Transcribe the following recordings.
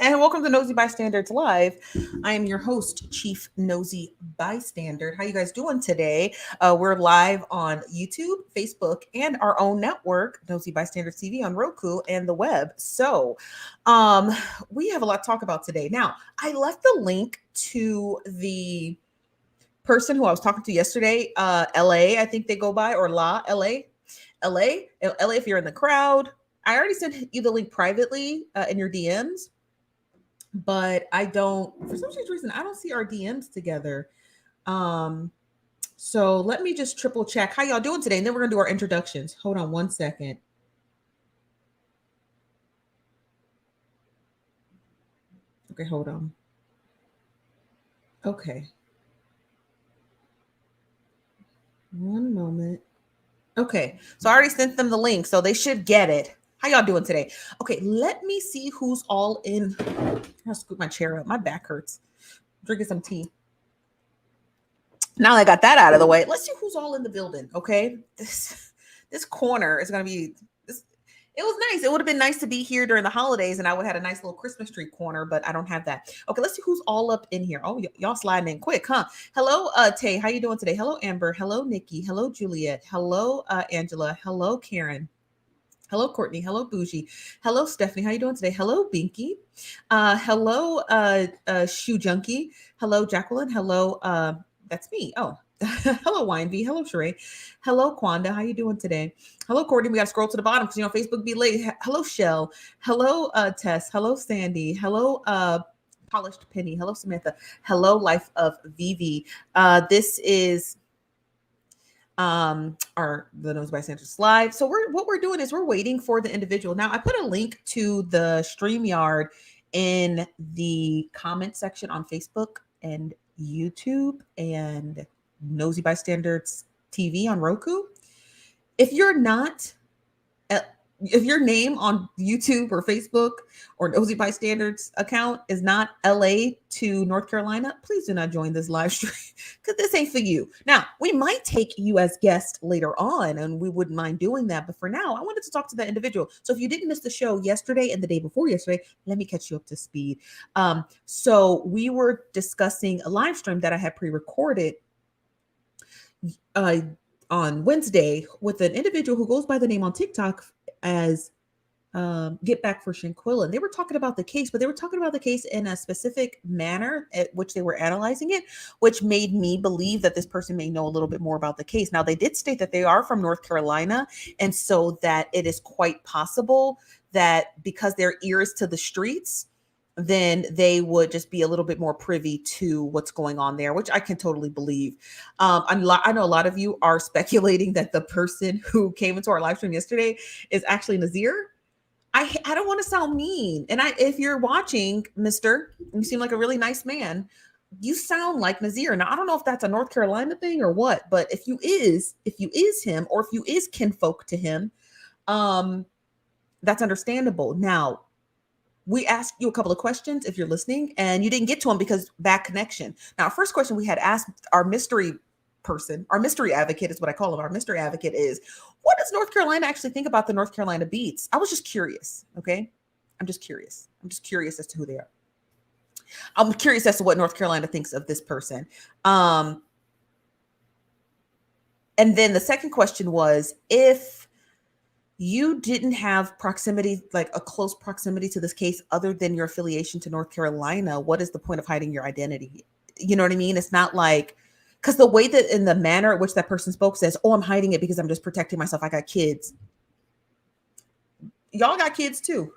And welcome to Nosy Bystanders Live. I am your host, Chief Nosy Bystander. How you guys doing today? We're live on YouTube, Facebook, and our own network, Nosy Bystanders TV on Roku and the web. So, we have a lot to talk about today. Now, I left the link to the person who I was talking to yesterday, LA, I think they go by, or LA, if you're in the crowd. I already sent you the link privately in your DMs, but I don't, for some strange reason, I don't see our DMs together. Um, so let me just triple check how y'all doing today, and then we're gonna do our introductions. Hold on one second. Okay, hold on. Okay, one moment. Okay, so I already sent them the link, so they should get it. How y'all doing today? Okay, let me see who's all in. I'll scoot my chair up. My back hurts. Drinking some tea. Now that I got that out of the way, let's see who's all in the building. Okay, this corner is gonna be this. It was nice. It would have been nice to be here during the holidays, and I would have had a nice little Christmas tree corner, but I don't have that. Okay, let's see who's all up in here. Oh, y'all sliding in quick, huh? Hello, Tay. How you doing today? Hello, Amber. Hello, Nikki. Hello, Juliet. Hello, Angela. Hello, Karen. Hello, Courtney. Hello, Bougie. Hello, Stephanie. How you doing today? Hello, Binky. Hello, Shoe Junkie. Hello, Jacqueline. Hello, that's me. Oh, hello, Wineby. Hello, Sheree. Hello, Quanda. How you doing today? Hello, Courtney. We got to scroll to the bottom because, Facebook be late. Hello, Shell. Hello, Tess. Hello, Sandy. Hello, Polished Penny. Hello, Samantha. Hello, Life of Vivi. This is our the Nose by Sandra's live. So what we're doing is we're waiting for the individual. Now I put a link to the StreamYard in the comment section on Facebook and YouTube and Nosy Bystanders TV on Roku. If you're not if your name on YouTube or Facebook or Nosy Bystanders account is not LA to North Carolina, please do not join this live stream because this ain't for you. Now, we might take you as guest later on, and we wouldn't mind doing that. But for now, I wanted to talk to that individual. So if you didn't miss the show yesterday and the day before yesterday, let me catch you up to speed. So we were discussing a live stream that I had pre-recorded on Wednesday with an individual who goes by the name on TikTok as Get Back for Shanquella. And they were talking about the case, but they were talking about the case in a specific manner at which they were analyzing it, which made me believe that this person may know a little bit more about the case. Now, they did state that they are from North Carolina, and so that it is quite possible that because their ears to the streets, then they would just be a little bit more privy to what's going on there, which I can totally believe. I know a lot of you are speculating that the person who came into our live stream yesterday is actually Nazir. I don't want to sound mean. And if you're watching, mister, you seem like a really nice man. You sound like Nazir. Now, I don't know if that's a North Carolina thing or what, but if you is him, or if you is kinfolk to him, that's understandable. Now, we asked you a couple of questions if you're listening, and you didn't get to them because bad connection. Now, our first question we had asked our mystery person, our mystery advocate is what I call him. Our mystery advocate is, what does North Carolina actually think about the North Carolina beats? I was just curious. Okay. I'm just curious as to who they are. I'm curious as to what North Carolina thinks of this person. And then the second question was, if you didn't have proximity, like a close proximity to this case, other than your affiliation to North Carolina, what is the point of hiding your identity? You know what I mean? It's not like, because the way that in the manner at which that person spoke says, oh, I'm hiding it because I'm just protecting myself. I got kids. Y'all got kids too.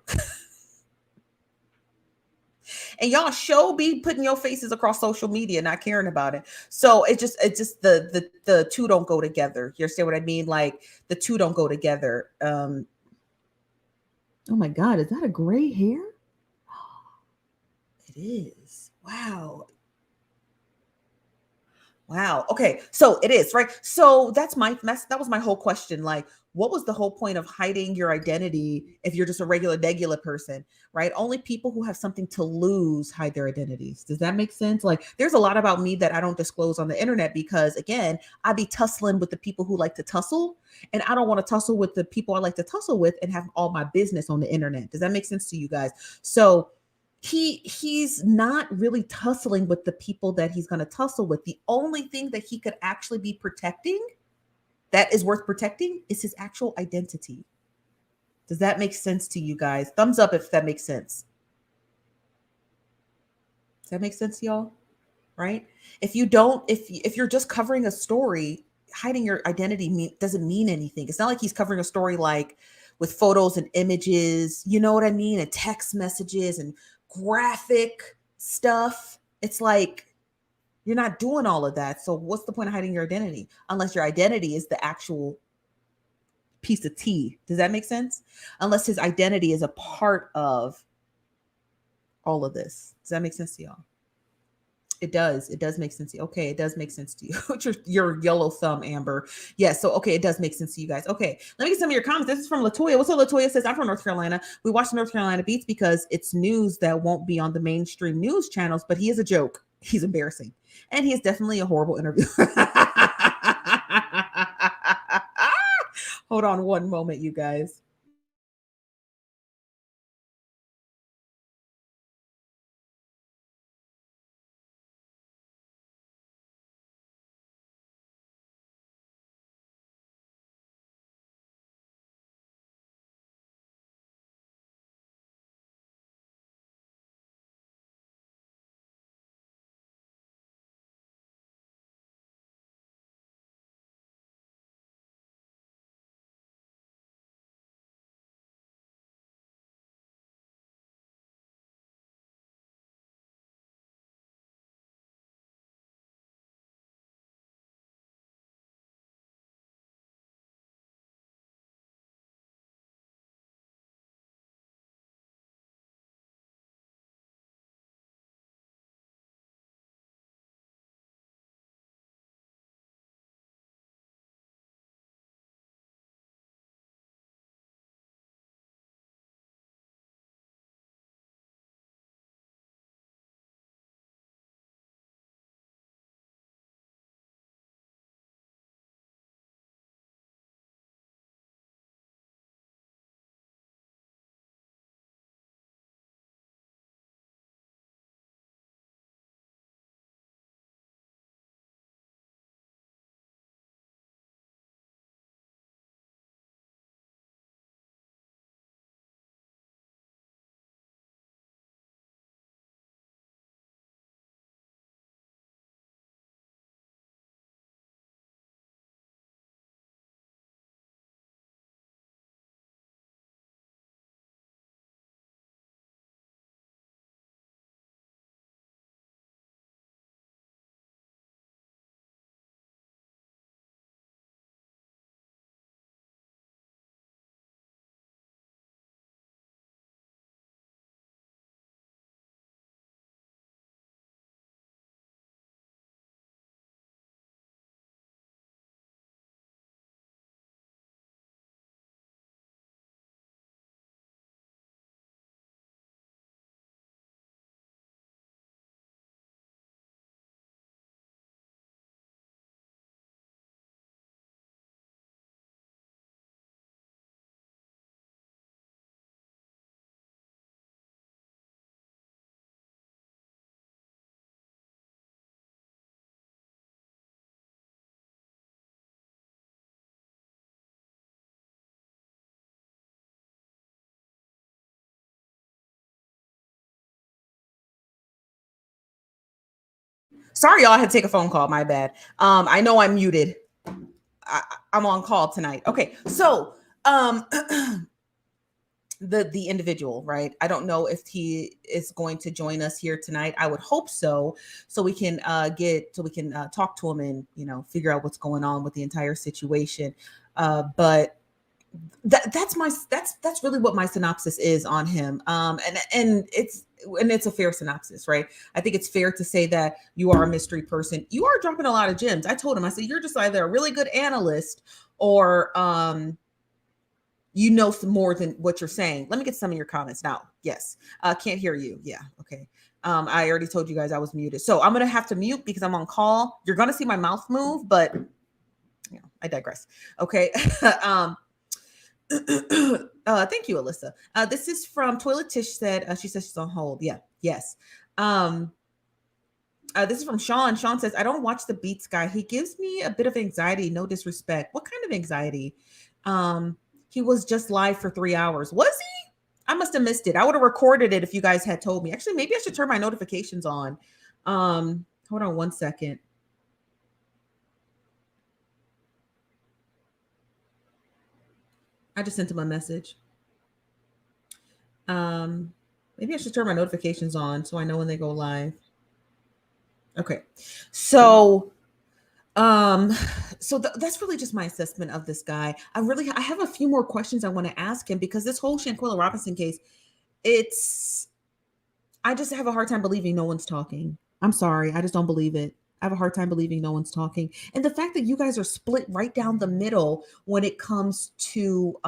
And y'all show be putting your faces across social media, not caring about it. So it's just the two don't go together. You understand what I mean? Like the two don't go together. Oh my God, is that a gray hair? It is. Wow. Wow. Okay. So it is, right? So that was my whole question. Like, what was the whole point of hiding your identity if you're just a regular person, right? Only people who have something to lose hide their identities. Does that make sense? Like, there's a lot about me that I don't disclose on the internet because, again, I be tussling with the people who like to tussle, and I don't want to tussle with the people I like to tussle with and have all my business on the internet. Does that make sense to you guys? So he's not really tussling with the people that he's going to tussle with. The only thing that he could actually be protecting that is worth protecting is his actual identity. Does that make sense to you guys? Thumbs up if that makes sense. Does that make sense to y'all? Right? If you don't, if you're just covering a story, hiding your identity doesn't mean anything. It's not like he's covering a story like with photos and images, you know what I mean, and text messages and graphic stuff. It's like you're not doing all of that. So what's the point of hiding your identity unless your identity is the actual piece of tea? Does that make sense? Unless his identity is a part of all of this. Does that make sense to y'all? It does. It does make sense to you. Okay, it does make sense to you. your yellow thumb, Amber. Yes. So okay, it does make sense to you guys. Okay, let me get some of your comments. This is from Latoya. What's up, Latoya? Says I'm from North Carolina. We watch the North Carolina Beats because it's news that won't be on the mainstream news channels. But he is a joke. He's embarrassing, and he is definitely a horrible interview. Hold on one moment, you guys. Sorry, y'all. I had to take a phone call. My bad. I know I'm muted. I'm on call tonight. Okay, so the individual, right? I don't know if he is going to join us here tonight. I would hope so, so we can talk to him and figure out what's going on with the entire situation. But that's really what my synopsis is on him. And it's a fair synopsis, right? I think it's fair to say that you are a mystery person. You are dropping a lot of gems. I told him, I said, you're just either a really good analyst or some more than what you're saying. Let me get some of your comments now. Yes. Can't hear you. Yeah. Okay. I already told you guys I was muted. So I'm going to have to mute because I'm on call. You're going to see my mouth move, but I digress. Okay. Thank you, Alyssa. This is from Toilet Tish said, she says she's on hold. Yeah, yes. Um, this is from Sean. Sean says, I don't watch the Beats guy. He gives me a bit of anxiety, no disrespect. What kind of anxiety? Um, he was just live for 3 hours. Was he? I must have missed it. I would have recorded it if you guys had told me. Actually, maybe I should turn my notifications on. Hold on one second. I just sent him a message. Maybe I should turn my notifications on so I know when they go live. Okay. So that's really just my assessment of this guy. I have a few more questions I want to ask him because this whole Shanquella Robinson case, I just have a hard time believing no one's talking. I'm sorry. I just don't believe it. I have a hard time believing no one's talking. And the fact that you guys are split right down the middle when it comes to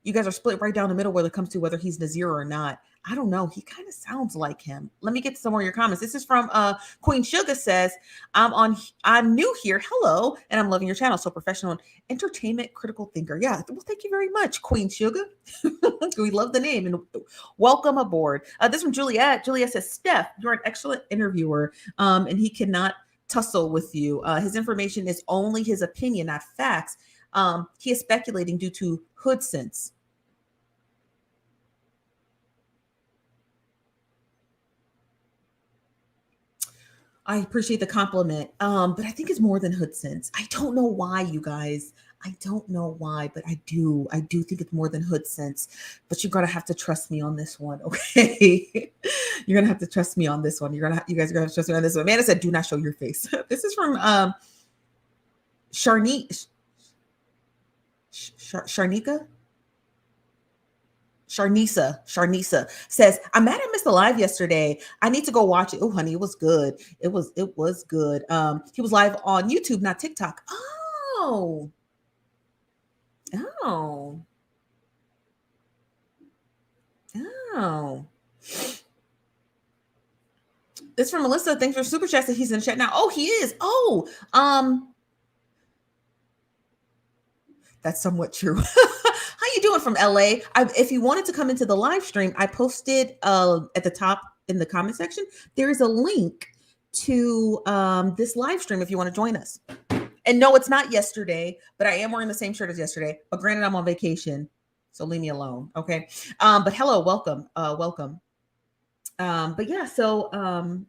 you guys are split right down the middle when it comes to whether he's Nazir or not. I don't know. He kind of sounds like him. Let me get to some more of your comments. This is from Queen Sugar says, I'm new here. Hello. And I'm loving your channel. So professional and entertainment critical thinker. Yeah. Well, thank you very much, Queen Sugar. We love the name and welcome aboard. This from Juliet. Juliet says, Steph, you're an excellent interviewer. And he cannot tussle with you. His information is only his opinion, not facts. He is speculating due to hood sense. I appreciate the compliment, but I think it's more than hood sense. I don't know why, you guys. I don't know why, but I do. I do think it's more than hood sense. But you're gonna have to trust me on this one, okay? You're gonna have to trust me on this one. You guys are gonna have to trust me on this one. Amanda said, "Do not show your face." This is from Sharnika. Sharnisa says, I'm mad I missed the live yesterday. I need to go watch it. Oh, honey, it was good. It was good. He was live on YouTube, not TikTok. Oh. This from Melissa. Thanks for super chat that he's in chat now. Oh, he is. Oh, that's somewhat true. How you doing from LA? If you wanted to come into the live stream, I posted at the top in the comment section. There is a link to this live stream if you want to join us. And no, it's not yesterday, but I am wearing the same shirt as yesterday. But granted, I'm on vacation, so leave me alone, okay? But hello, welcome, welcome. But yeah, so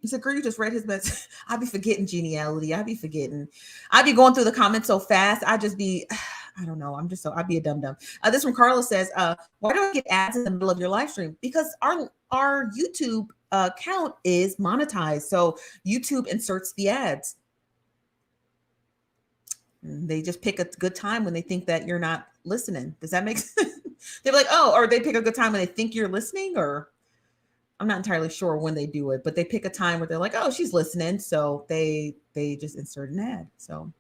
he said, girl, you just read his message. I be forgetting geniality. I be forgetting. I be going through the comments so fast. I just be, I don't know. I'd be a dum-dum. This from Carla says, why do I get ads in the middle of your live stream? Because our YouTube account is monetized. So YouTube inserts the ads. They just pick a good time when they think that you're not listening. Does that make sense? They're like, oh, or they pick a good time when they think you're listening, or I'm not entirely sure when they do it, but they pick a time where they're like, oh, she's listening. So they just insert an ad. So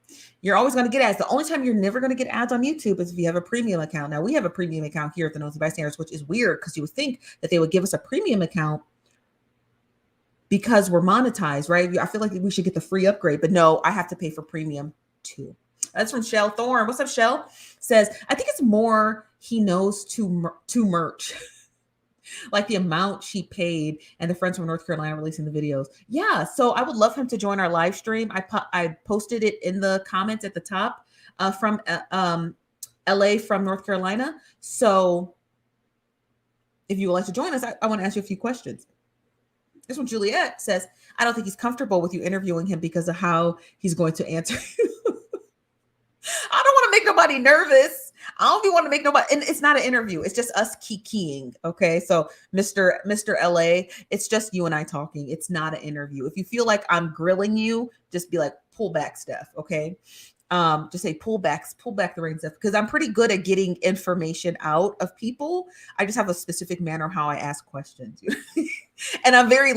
you're always going to get ads. The only time you're never going to get ads on YouTube is if you have a premium account. Now we have a premium account here at the Nosy Bystanders, which is weird because you would think that they would give us a premium account because we're monetized, right? I feel like we should get the free upgrade, but no, I have to pay for premium too. That's from Shell Thorne. What's up, Shell? Says, I think it's more he knows to merch. Like the amount she paid and the friends from North Carolina releasing the videos. Yeah, so I would love him to join our live stream. I posted it in the comments at the top from LA from North Carolina. So if you would like to join us, I want to ask you a few questions. This one, Juliet says, I don't think he's comfortable with you interviewing him because of how he's going to answer you. I don't want to make nobody nervous. I don't want to make nobody, and it's not an interview. It's just us keying. Okay. So Mr. LA, it's just you and I talking. It's not an interview. If you feel like I'm grilling you, just be like, pull back, Steph. Okay. Just say pull back the reins, Steph, because I'm pretty good at getting information out of people. I just have a specific manner how I ask questions. And I'm very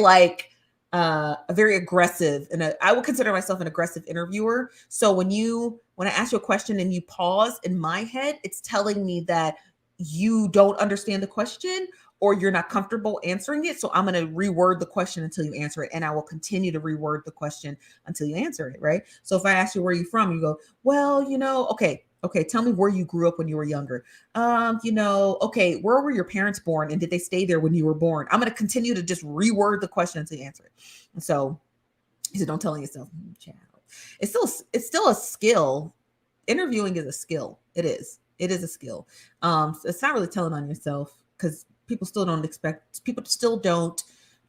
very aggressive, and I would consider myself an aggressive interviewer. So when I ask you a question and you pause, in my head, it's telling me that you don't understand the question or you're not comfortable answering it. So I'm going to reword the question until you answer it. And I will continue to reword the question until you answer it. Right. So if I ask you where you from, you go, well, okay. Okay. Tell me where you grew up when you were younger. Okay. Where were your parents born? And did they stay there when you were born? I'm going to continue to just reword the question until you answer it. And so he said, don't tell yourself, child. It's still a skill. Interviewing is a skill. It is. It is a skill. So it's not really telling on yourself because people still don't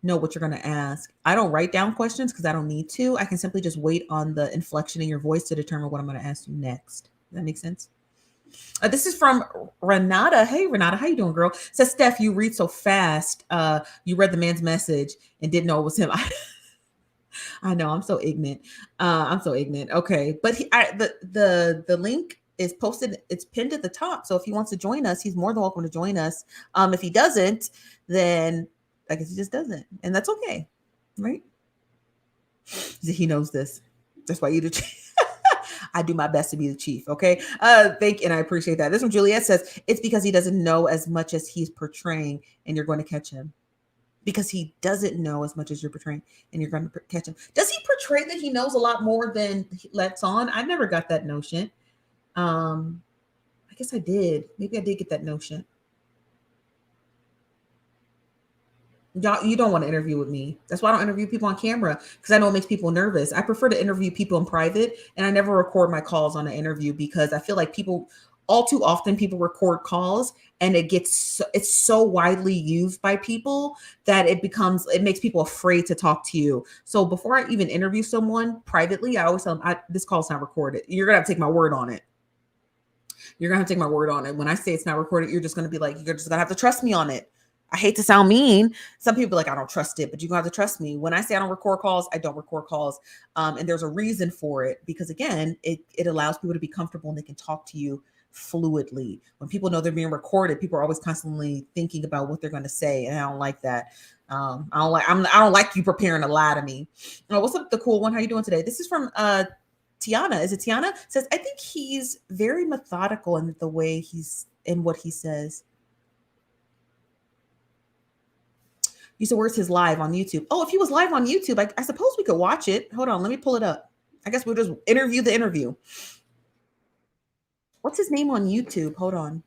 know what you're going to ask. I don't write down questions because I don't need to. I can simply just wait on the inflection in your voice to determine what I'm going to ask you next. Does that make sense? This is from Renata. Hey, Renata, how you doing, girl? Says Steph, you read so fast. You read the man's message and didn't know it was him. I know I'm so ignorant. I'm so ignorant. Okay, but the link is posted. It's pinned at the top. So if he wants to join us, he's more than welcome to join us. If he doesn't, then I guess he just doesn't, and that's okay, right? He knows this. That's why you do. I do my best to be the chief. Okay. And I appreciate that. This one, Juliet says it's because he doesn't know as much as he's portraying, and you're going to catch him. Because he doesn't know as much as you're portraying, and you're going to catch him. Does he portray that he knows a lot more than he lets on? I never got that notion. I guess I did. Maybe I did get that notion. Y'all, you don't want to interview with me. That's why I don't interview people on camera, because I know it makes people nervous. I prefer to interview people in private, and I never record my calls on an interview because I feel like all too often people record calls, and it's so widely used by people that it makes people afraid to talk to you. So before I even interview someone privately, I always tell them, this call's not recorded. You're gonna have to take my word on it. You're gonna have to take my word on it. When I say it's not recorded, you're just gonna be like, you're just gonna have to trust me on it. I hate to sound mean. Some people are like, I don't trust it, but you're gonna have to trust me. When I say I don't record calls, I don't record calls. And there's a reason for it, because again, it allows people to be comfortable and they can talk to you fluidly. When people know they're being recorded, people are always constantly thinking about what they're going to say, and I don't like that. I don't like you preparing to lie to me. What's up, the cool one? How you doing today? This is from Tiana. Is it Tiana? Says, I think he's very methodical in the way he's in what he says. You said, where's his live on YouTube? Oh, if he was live on YouTube, I suppose we could watch it. Hold on, let me pull it up. I guess we'll just interview the interview. What's his name on YouTube? Hold on.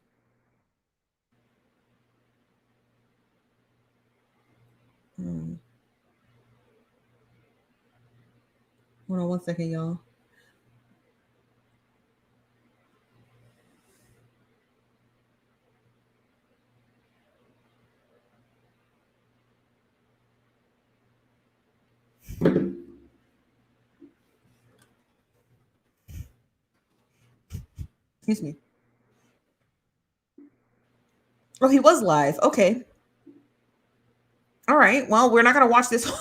Hold on 1 second, y'all. Excuse me. Oh, he was live. Okay. All right. Well, we're not gonna watch this.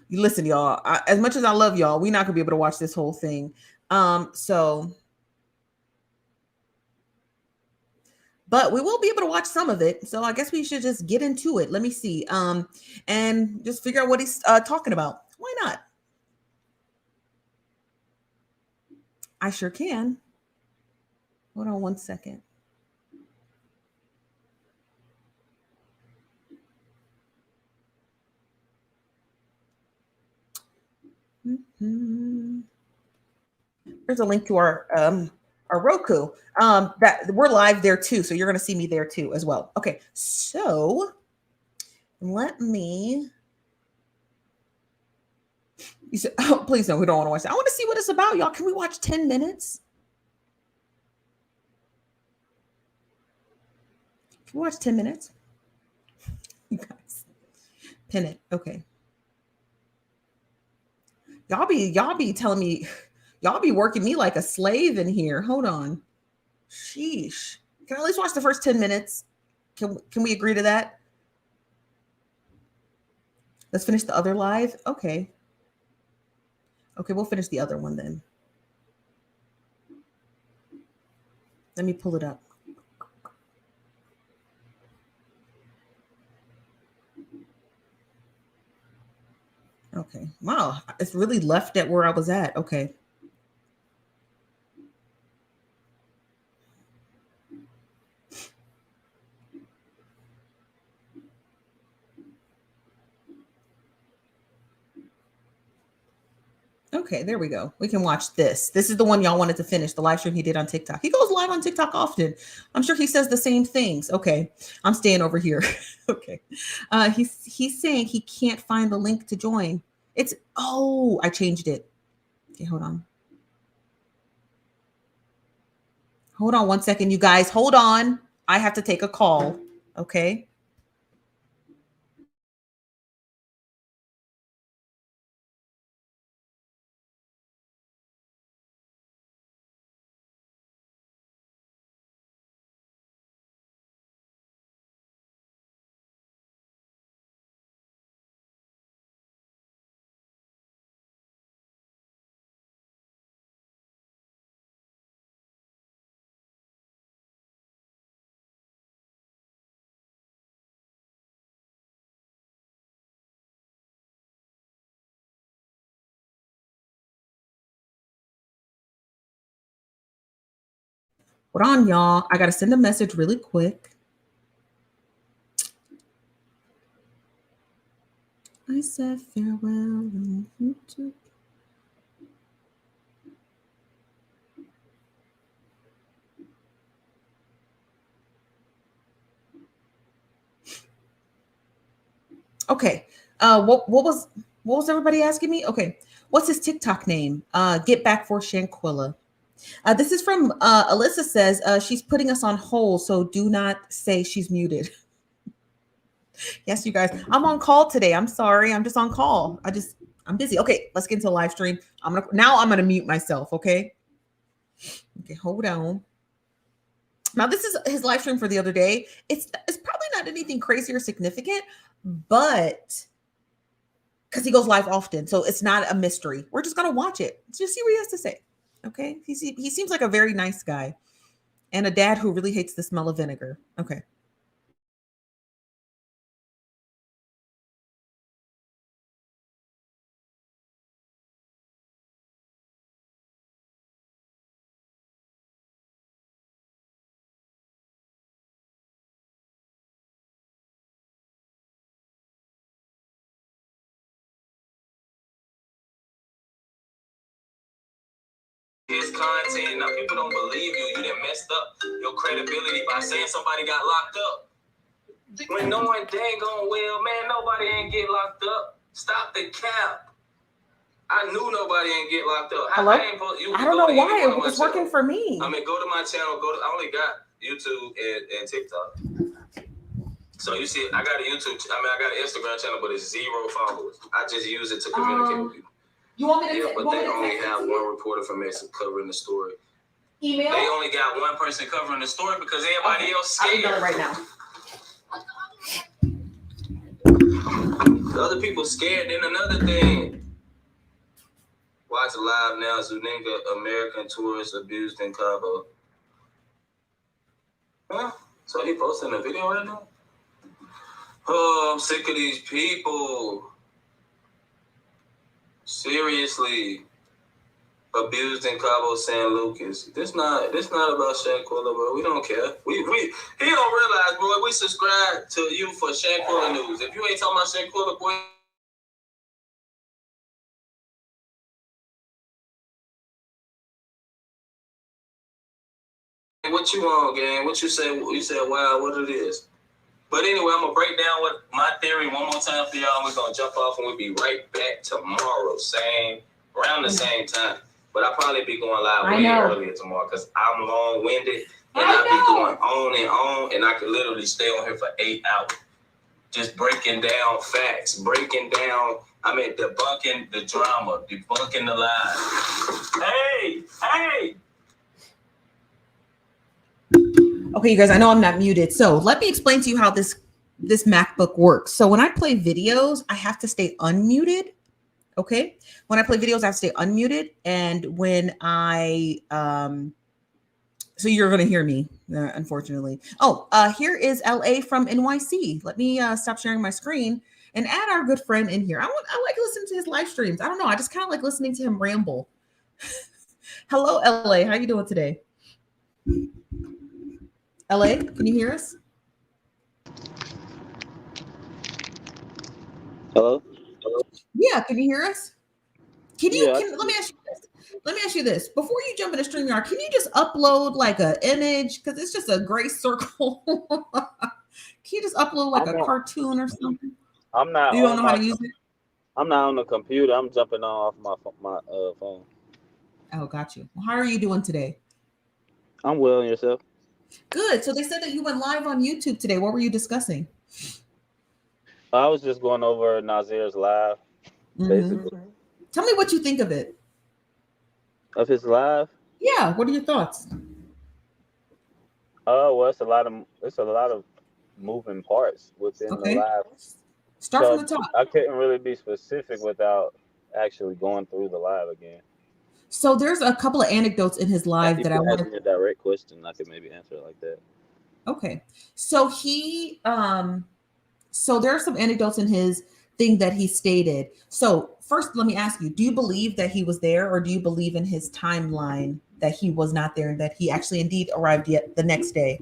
Listen, y'all. As much as I love y'all, we're not gonna be able to watch this whole thing. But we will be able to watch some of it. So I guess we should just get into it. Let me see. And just figure out what he's talking about. Why not? I sure can. Hold on 1 second. Mm-hmm. There's a link to our Roku. That we're live there too, so you're going to see me there too as well. Okay, so let me. You said, oh, please no, we don't want to watch that. I want to see what it's about, y'all. Can we watch 10 minutes? Can we watch 10 minutes? You guys, pin it. Okay. Y'all be telling me, y'all be working me like a slave in here. Hold on. Sheesh. Can I at least watch the first 10 minutes? Can we agree to that? Let's finish the other live. Okay. Okay, we'll finish the other one then. Let me pull it up. Okay. Wow. It's really left at where I was at. Okay. Okay, there we go. We can watch this. This is the one y'all wanted to finish, the live stream he did on TikTok. He goes live on TikTok often. I'm sure he says the same things. Okay, I'm staying over here. Okay. He's saying he can't find the link to join. It's, oh, I changed it. Okay, hold on. Hold on 1 second, you guys. Hold on. I have to take a call. Okay. Hold on, y'all. I got to send a message really quick. I said farewell. Okay. What was everybody asking me? Okay. What's his TikTok name? Get back for Shanquella. This is from Alyssa says she's putting us on hold, so do not say she's muted. Yes, you guys. I'm on call today. I'm sorry. I'm just on call. I'm busy. Okay, let's get into the live stream. I'm gonna mute myself. Okay. Okay, hold on. Now this is his live stream for the other day. It's probably not anything crazy or significant, but because he goes live often, so it's not a mystery. We're just gonna watch it. Just see what he has to say. Okay. He seems like a very nice guy and a dad who really hates the smell of vinegar. Okay. His content. Now people don't believe you. You done messed up your credibility by saying somebody got locked up. When knowing dang on well, man, nobody ain't get locked up. Stop the cap. I knew nobody ain't get locked up. Hello? I don't know why it was working for me. I mean, go to my channel. I only got YouTube and TikTok. So you see, I got a YouTube. I got an Instagram channel, but it's 0 followers. I just use it to communicate with people. You want me to? Yeah, but they only have one reporter from Mexico covering the story. Email? They only got one person covering the story because everybody else scared. I'll email it right now. The other people scared. Then another thing. Watch live now. Zuninga, American tourist abused in Cabo. Huh? So he posting a video right now? Oh, I'm sick of these people. Seriously. Abused in Cabo San Lucas. This not about Shanquella, bro. We don't care. He don't realize, bro. We subscribe to you for Shanquella news. If you ain't talking about Shanquella, boy. What you want, gang? What you say? You said, wow, what it is. But anyway, I'm gonna break down what my theory one more time for y'all. We're gonna jump off and we'll be right back tomorrow, around the same time. But I'll probably be going live way earlier tomorrow because I'm long-winded and I'll be going on, and I could literally stay on here for 8 hours. Just breaking down facts, debunking the drama, debunking the lies. Hey! Okay, you guys, I know I'm not muted. So let me explain to you how this MacBook works. So when I play videos, I have to stay unmuted. Okay. When I play videos, I have to stay unmuted. And when so you're going to hear me, unfortunately. Oh, here is LA from NYC. Let me stop sharing my screen and add our good friend in here. I like listening to his live streams. I don't know. I just kind of like listening to him ramble. Hello, LA. How you doing today? LA, can you hear us? Hello? Yeah, can you hear us? Let me ask you this. Let me ask you this. Before you jump into StreamYard, can you just upload like an image? Because it's just a gray circle. Can you just upload like I'm a on. cartoon or something? I'm not You don't on know how my. to use it? I'm not on the computer. I'm jumping on off my phone. Oh, got you. Well, how are you doing today? I'm well, and yourself? Good. So they said that you went live on YouTube today. What were you discussing? I was just going over Nazir's live, Hmm. basically. Tell me what you think of it. Of his live. Yeah. What are your thoughts? Oh well, it's a lot of moving parts within the Okay. live. Start from So the top. I couldn't really be specific without actually going through the live again. So there's a couple of anecdotes in his If live you that I could ask want. me a direct question, I could maybe answer it like that. Okay. So so there are some anecdotes in his thing that he stated. So first, let me ask you: do you believe that he was there, or do you believe in his timeline that he was not there and that he actually indeed arrived yet the next day?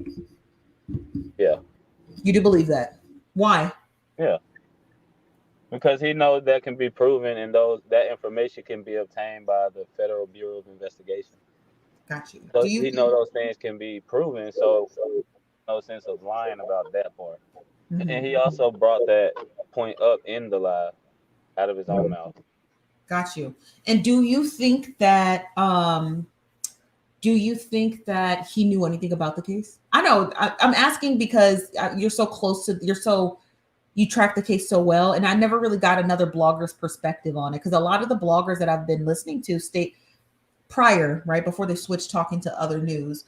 Yeah, You do believe that? Why? yeah. Because he knows that can be proven, and those that information can be obtained by the Federal Bureau of Investigation. Got you. Do So you he know those things can be proven. So no sense of lying about that part. And he Mhm. also brought that point up in the live out of his own mouth. Got you. And do you think that he knew anything about the case? I know I'm asking because you're so close to you track the case so well, and I never really got another blogger's perspective on it because a lot of the bloggers that I've been listening to state prior, right before they switched talking to other news,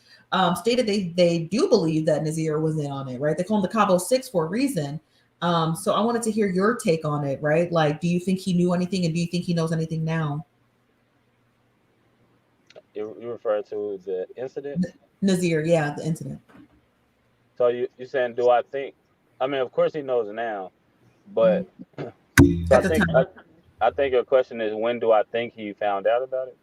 stated they do believe that Nazir was in on it, right? They call him the Cabo Six for a reason. So I wanted to hear your take on it, right? Like, do you think he knew anything, and do you think he knows anything now? You refer to the incident. Nazir, yeah, the incident So you saying, do I think? I mean, of course he knows now, but so at the time. I think your question is, when do I think he found out about it?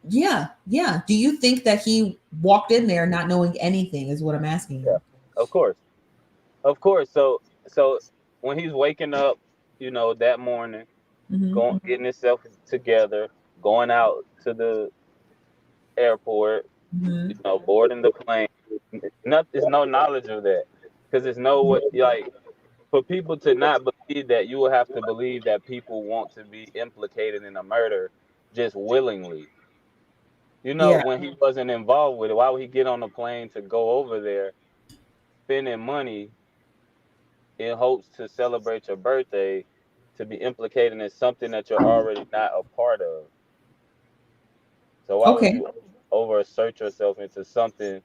Yeah, yeah. Do you think that he walked in there not knowing anything? Is what I'm asking Yeah, you. of course, of course. So when he's waking up, that morning, Hmm. going getting himself together, going out to the airport, Hmm. boarding the plane. There's no knowledge of that because there's no way, like, for people to not believe that, you will have to believe that people want to be implicated in a murder just willingly. Yeah. When he wasn't involved with it, why would he get on a plane to go over there spending money in hopes to celebrate your birthday to be implicated in something that you're already not a part of? So why would Okay. you over assert yourself into something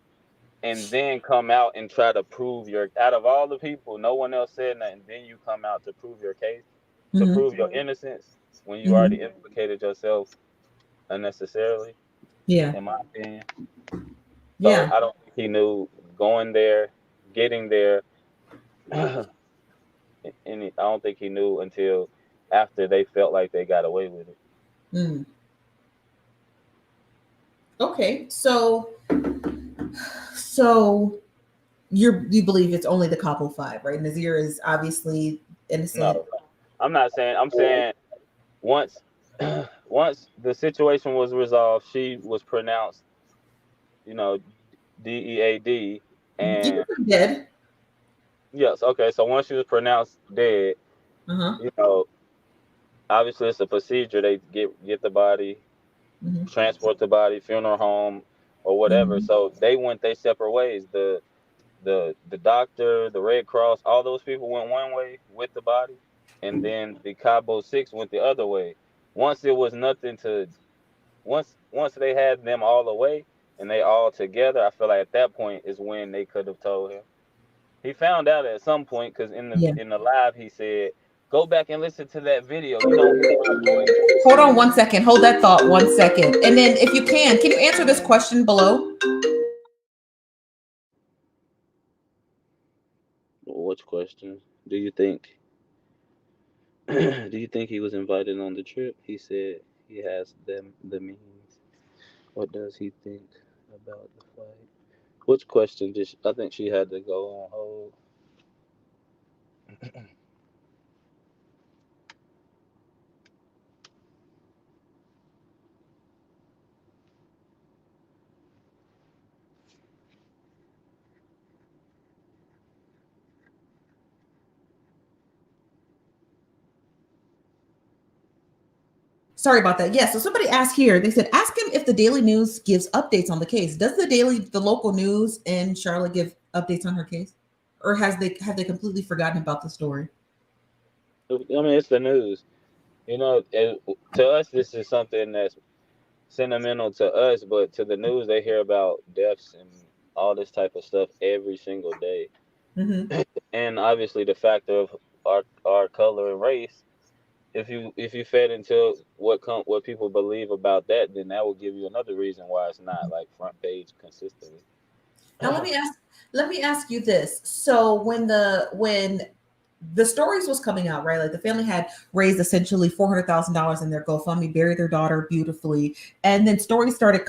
and then come out and try to prove out of all the people, no one else said nothing, then you come out to prove your case, to Hmm. prove your innocence when you Hmm. already implicated yourself unnecessarily, Yeah. in my opinion. So Yeah. I don't think he knew going there, getting there, and I don't think he knew until after they felt like they got away with it. Mm. Okay. So you believe it's only the Capo Five, right? Nazir is obviously innocent. No, I'm not saying. I'm saying once, once the situation was resolved, she was pronounced, you know, DEAD, You and were dead. yes, okay. So once she was pronounced dead, Uh huh. you know, obviously it's a procedure. They get the body, Hmm. transport the body, funeral home, or whatever. Hmm. So they went their separate ways. The doctor, the Red Cross, all those people went one way with the body, and then the Cabo Six went the other way. Once it was nothing to once they had them all away and they all together, I feel like at that point is when they could have told him. He found out at some point because in the Yeah. in the live he said, "Go back and listen to that video. You don't hear my voice." Hold on one second. Hold that thought 1 second. And then if you can you answer this question below? Which question? Do you think? Do you think he was invited on the trip? He said he has the means. What does he think about the flight? Which question did I think she had to go on hold? Sorry about that. Yeah. So somebody asked here, they said, ask him if the Daily News gives updates on the case. Does the local news in Charlotte give updates on her case? Or have they completely forgotten about the story? I mean, it's the news. You know, to us, this is something that's sentimental to us, but to the news, they hear about deaths and all this type of stuff every single day. Mm-hmm. And obviously, the factor of our color and race. If you fed into what people believe about that, then that will give you another reason why it's not like front page consistently. Now let me ask you this. So when the stories was coming out, right? Like the family had raised essentially $400,000 in their GoFundMe, buried their daughter beautifully, and then stories and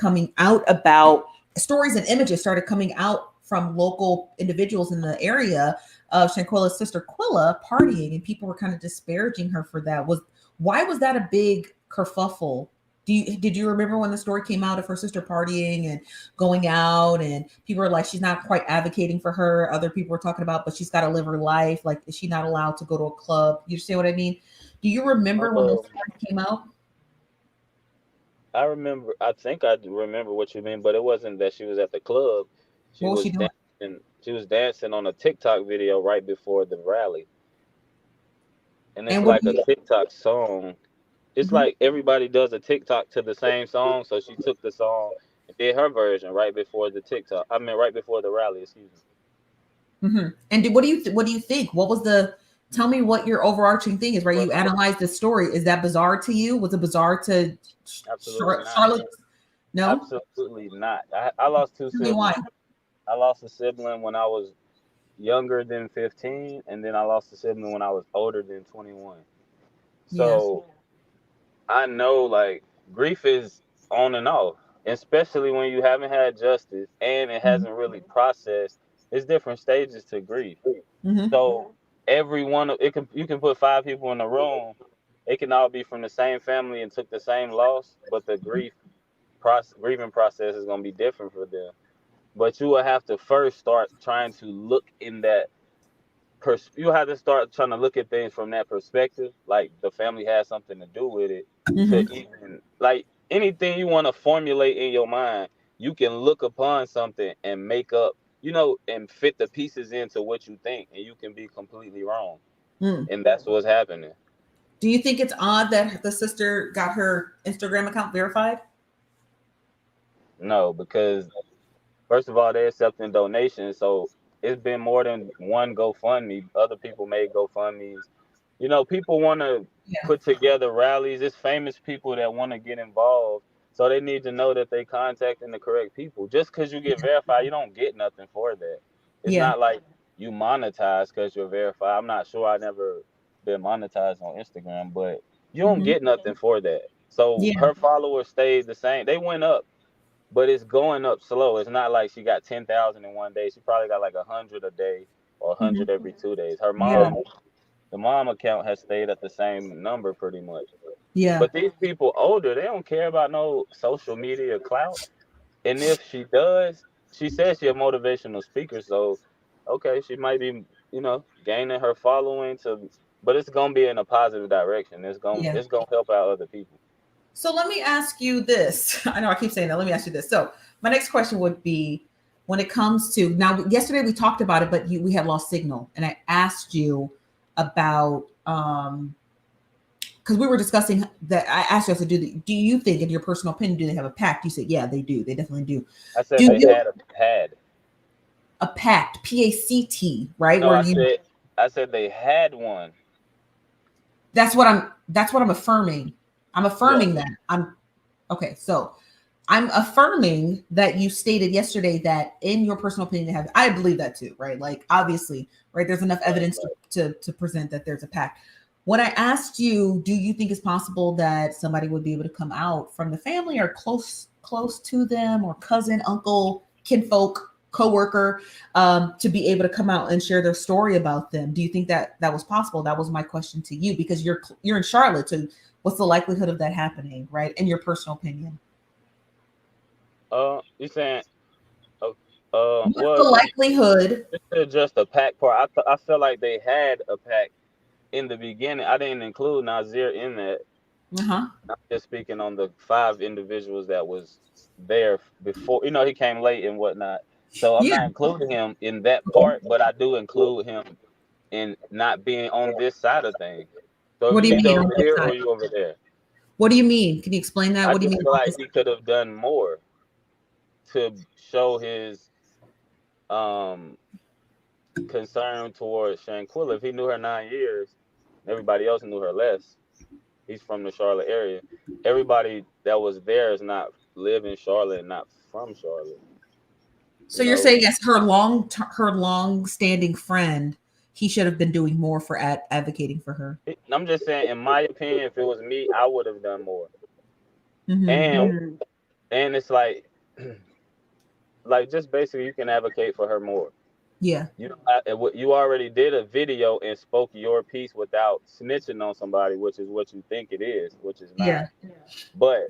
images started coming out from local individuals in the area of Shanquella's sister Quilla partying, and people were kind of disparaging her for that. Why was that a big kerfuffle? Did you remember when the story came out of her sister partying and going out, and people were like, she's not quite advocating for her. Other people were talking about, but she's got to live her life. Like, is she not allowed to go to a club? You see what I mean? Do you remember when those Um, stories came out? I remember. I think I remember what you mean, but it wasn't that she was at the club. She What was she was doing? dancing. She was dancing on a TikTok video right before the rally, and it's And what like do a you? TikTok song. It's Mhm. like everybody does a TikTok to the same song, so she took the song and did her version right before the TikTok. I mean, right before the rally. Excuse me. And what do you think? What was the? Tell me what your overarching thing is. Right, Well, you analyzed this story. Is that bizarre to you? Was it bizarre to absolutely not. Charlotte? No. Absolutely not. I lost two Tell me why. siblings. I lost a sibling when I was younger than 15, and then I lost a sibling when I was older than 21. Yeah. So I know like grief is on and off, especially when you haven't had justice and it hasn't really processed. It's different stages to grief. Mm-hmm. So every one of it can you can put five people in a room. It can all be from the same family and took the same loss, but the grieving process is gonna be different for them. But you will have to first start trying to look in that you have to start trying to look at things from that perspective. Like the family has something to do with it. To Mm-hmm. even like anything you want to formulate in your mind, you can look upon something and make up, and fit the pieces into what you think, and you can be completely wrong. Mm. And that's what's happening. Do you think it's odd that the sister got her Instagram account verified? No, because first of all, they're accepting donations, so it's been more than one GoFundMe. Other people made GoFundMes. People want to Yeah. put together rallies. It's famous people that want to get involved, so they need to know that they contacting the correct people. Just because you get verified, you don't get nothing for that. It's Yeah. not like you monetize because you're verified. I'm not sure. I never been monetized on Instagram, but you don't Hmm. get nothing for that. So Yeah. her followers stayed the same. They went up, but it's going up slow. It's not like she got 10,000 in one day. She probably got like 100 a day or Hmm. 100 every 2 days. Her Yeah. mom, the mom account has stayed at the same number pretty much. Yeah. But these people older, they don't care about no social media clout. And if she does, she says she's a motivational speaker, so okay, she might be, gaining her following but it's gonna be in a positive direction. It's gonna Yeah. it's gonna help out other people. So let me ask you this. I know I keep saying that. Let me ask you this. So my next question would be, when it comes to now, yesterday we talked about it, but we had lost signal, and I asked you about because we were discussing that. I asked you, I said, do you think, in your personal opinion, do they have a pact? You said, yeah, they do. They definitely do. I said Do they you had. a pact, PACT, right? No, Where I you said I said they had one. that's what I'm affirming. I'm Yeah. affirming that. I'm okay. So I'm affirming that you stated yesterday that, in your personal opinion, they have. I believe that too, right? Like, obviously, right? There's enough Right. evidence to present that there's a pact. When I asked you, do you think it's possible that somebody would be able to come out from the family, or close to them, or cousin, uncle, kinfolk, coworker, to be able to come out and share their story about them? Do you think that that was possible? That was my question to you, because you're in Charlotte. So what's the likelihood of that happening, right? In your personal opinion? You saying, uh, What's the well, likelihood? to just a pack part. I felt like they had a pack in the beginning. I didn't include Nazir in that. Uh-huh. I'm just speaking on the 5 individuals that was there before. He came late and whatnot. So I'm Yeah. not including him in that Okay. part, but I do include him in not being on this side of things. So What do you you either mean on over this here side? or you over there. What do you mean? Can you explain that? I What do you just mean feel on like this he side? could have done more to show his um concern towards Shanquella. If he knew her 9 years, everybody else knew her less. He's from the Charlotte area. Everybody that was there is not live in Charlotte and not from Charlotte. So You you're know, saying as her long standing friend, he should have been doing more for advocating for her. I'm just saying, in my opinion, if it was me, I would have done more. Mm-hmm. And it's like, like just basically, you can advocate for her more. Yeah. You already did a video and spoke your piece without snitching on somebody, which is what you think it is, which is not. Yeah. But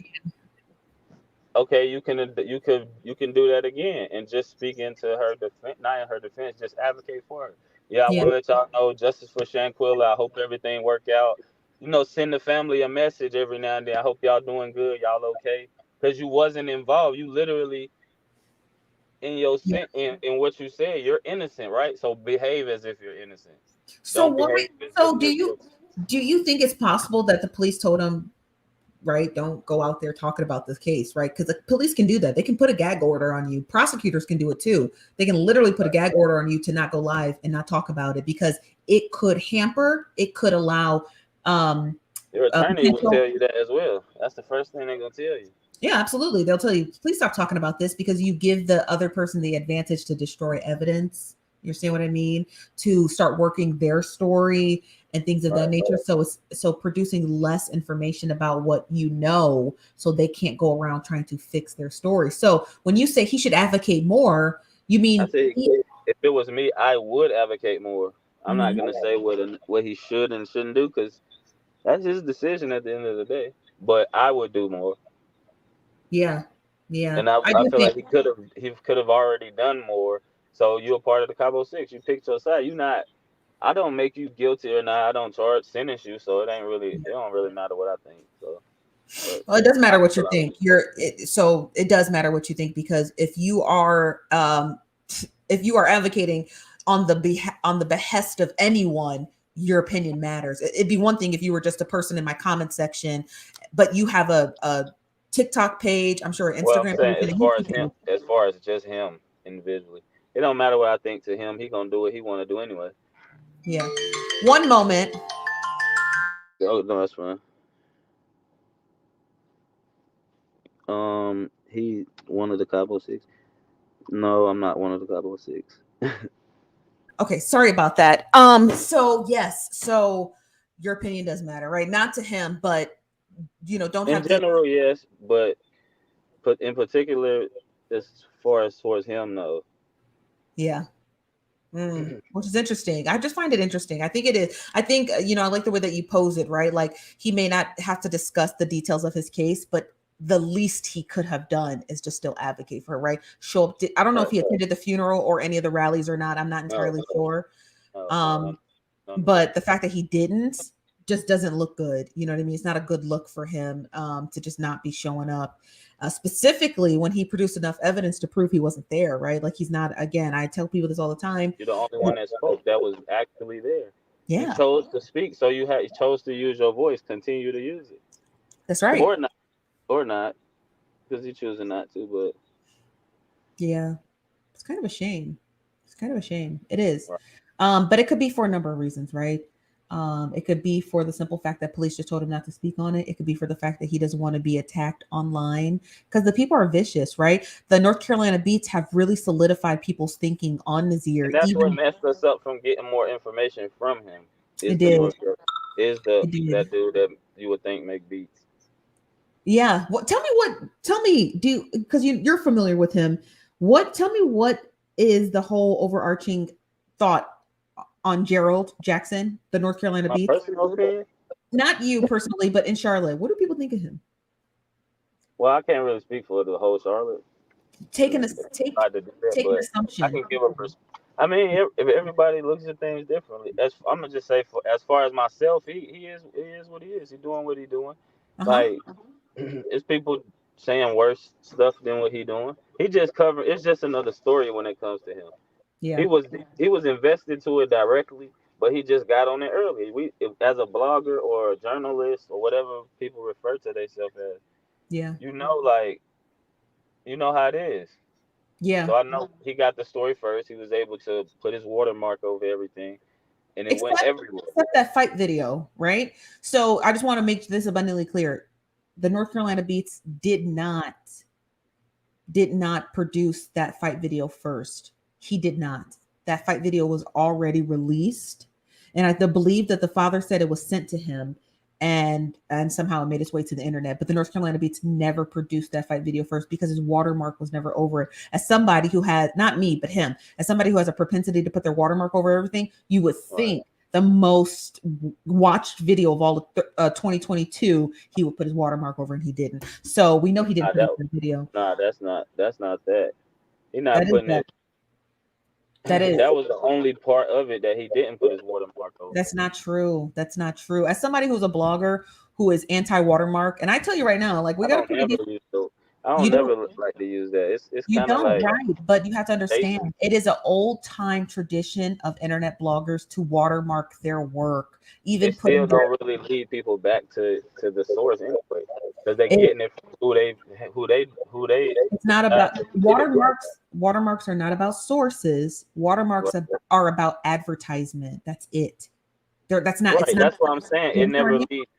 okay, you can do that again and just speak into her defense, not in her defense, just advocate for her. Yeah, I Yeah. want to let y'all know justice for Shanquilla. I hope everything work out. Send the family a message every now and then. I hope y'all doing good, y'all okay, because you wasn't involved. You literally in your Yeah. in what you said, you're innocent, right? So behave as if you're innocent. So Don't why? behave as if So you're guilty. do you think it's possible that the police told him, right, don't go out there talking about this case, right? Because the police can do that. They can put a gag order on you. Prosecutors can do it too. They can literally put a gag order on you to not go live and not talk about it because it could hamper. It could allow Your attorney will potential. tell you that as well. That's the first thing they're gonna tell you. Yeah, absolutely. They'll tell you, please stop talking about this because you give the other person the advantage to destroy evidence. You understand what I mean? To start working their story and things of that Right. nature. So it's so producing less information about what you know, so they can't go around trying to fix their story. So when you say he should advocate more, you I mean say if it was me, I would advocate more. I'm not Mhm. gonna say what he should and shouldn't do because that's his decision at the end of the day. But I would do more, Yeah, yeah. and I, I I do feel think like he could have already done more. So you're a part of the Cabo Six. You picked your side. You not. I don't make you guilty or not. I don't sentence you. So it don't really matter what I think. So, but well, it doesn't I matter what you feel like think. So it does matter what you think because if you are advocating on on the behest of anyone, your opinion matters. It'd be one thing if you were just a person in my comment section, but you have a TikTok page, I'm sure an well, I'm Instagram page saying and as a far as YouTube him, page. as far as just him individually, it don't matter what I think to him. He gonna do what he want to do anyway. Yeah. One moment. Oh no, that's fine. He one of the Cabo Six. No, I'm not one of the Cabo Six. Okay, sorry about that. So yes, so your opinion does matter, right? Not to him, but don't In have the general, yes, but in particular, as far as towards him, no. yeah. Which is interesting. I just find it interesting. I think it is. I think, I like the way that you pose it, right? Like he may not have to discuss the details of his case, but the least he could have done is just still advocate for her, right? Show up. I don't know if Right. he attended the funeral or any of the rallies or not. I'm not No, entirely sure. no, Um, none of but that. the fact that he didn't just doesn't look good. You know what I mean? It's not a good look for him to just not be showing up. Specifically when he produced enough evidence to prove he wasn't there, right? Like he's not, again, I tell people this all the time. You're the only one that spoke that was actually there. You Yeah, chose to speak, so you chose to use your voice. Continue to use it, that's right. or not, because you're choosing not to. But Yeah. It's kind of a shame. It's kind of a shame. It is. right. But it could be for a number of reasons, right? It could be for the simple fact that police just told him not to speak on it. It could be for the fact that he doesn't want to be attacked online because the people are vicious, right? The North Carolina beats have really solidified people's thinking on And Nazir. that's what Even messed us up from getting more information from him. it Is the did, North Carolina is the it did. that dude that you would think make beats. Yeah. Tell me, because you're familiar with him. Tell me what is the whole overarching thought on Gerald Jackson, the North Carolina My beats? personal opinion. Not you personally, but in Charlotte. What do people think of him? Well, I can't really speak for the whole Charlotte. Take an take Tried to do that, take an but I assumption. can give a I mean, if everybody looks at things differently, I'm gonna just say, for as far as myself, he is what he is. He's doing what he's doing. Like, it's people saying worse stuff than what he doing. He just covered. It's just another story when it comes to him. Yeah. He was invested to it directly, but he just got on it early. As a blogger or a journalist or whatever people refer to themselves as, Yeah. like, how it is. Yeah. So I know he got the story first. He was able to put his watermark over everything, and it went Except everywhere. that fight video, right? So I just want to make this abundantly clear. The North Carolina Beats did not produce that fight video first. He did not. That fight video was already released, and I believe that the father said it was sent to him, and somehow it made its way to the internet. But the North Carolina Beats never produced that fight video first because his watermark was never over it. As somebody who had, not me, but him, as somebody who has a propensity to put their watermark over everything, you would think the most watched video of all of 2022, he would put his watermark over, and he didn't. So we know he didn't Nah, produce the video. that's not that. He not That is putting that. it. That is. That was the only part of it that he didn't put his watermark over. That's not true. That's not true. As somebody who's a blogger who is anti-watermark, and I tell you right now, like we I got to don't put it. never use the, I You don't don't. never like to use that. It's You kind of don't, like right? But you have to understand, basic. it is an old time tradition of internet bloggers to watermark their work, even It still putting their. don't really lead people back to the source anyway, because they're It, getting it from who they it's not decide about to get it from. watermarks. Watermarks are not about sources. Watermarks Right. are about advertisement. That's it. That's not. It's Right. not. That's what I'm saying. You It understand what I never mean? leads.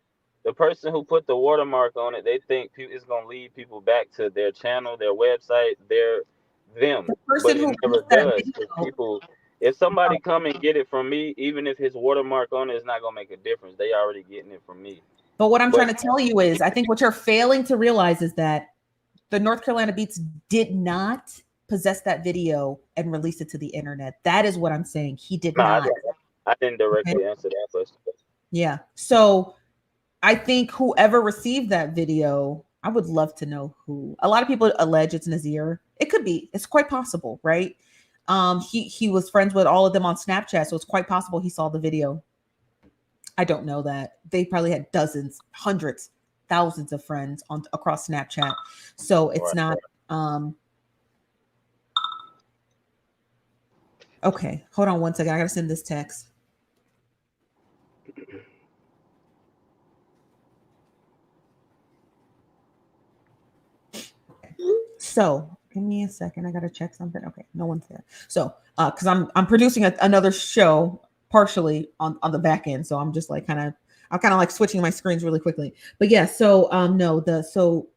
The person who put the watermark on it, they think it's gonna lead people back to their channel, their website, them. The person But who it never posts that does. Because video. people, if somebody come and get it from me, even if his watermark on it is not gonna make a difference, they already getting it from me. But what I'm trying But to tell you is, I think what you're failing to realize is that the North Carolina Beats did not possess that video and release it to the internet. That is what I'm saying. He did no, not. I didn't Okay? directly answer that question. Yeah. So I think whoever received that video, I would love to know who. A lot of people allege it's Nazir. It could be. It's quite possible, right? He was friends with all of them on Snapchat, so it's quite possible he saw the video. I don't know that. They probably had dozens, hundreds, thousands of friends on across Snapchat. So it's Right. not okay. Hold on one second. I gotta send this text. So give me a second. I gotta check something. Okay, no one's there. So because I'm producing another show partially on the back end. So I'm just like I'm kind of like switching my screens really quickly. But yeah, so no, so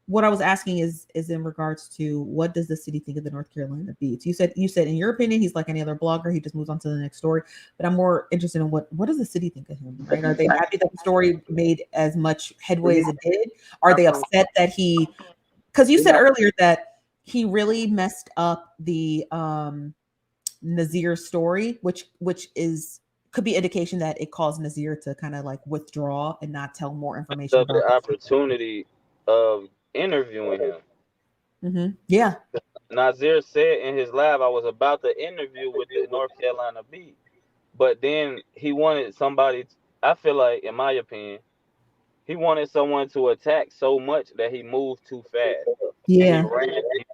what I was asking is in regards to what does the city think of the North Carolina Beats? You said in your opinion he's like any other blogger, he just moves on to the next story. But I'm more interested in what does the city think of him, right? Are they happy that the story made as much headway as it did? Are they upset that he, because you said earlier that he really messed up the Nazir story, which is could be indication that it caused Nazir to kind of like withdraw and not tell more information Of about the opportunity of interviewing him. it. Yeah. Nazir said in his live, I was about to interview with the North Carolina Beat, but then he wanted somebody. I feel like, in my opinion, he wanted someone to attack so much that he moved too fast, and he Yeah.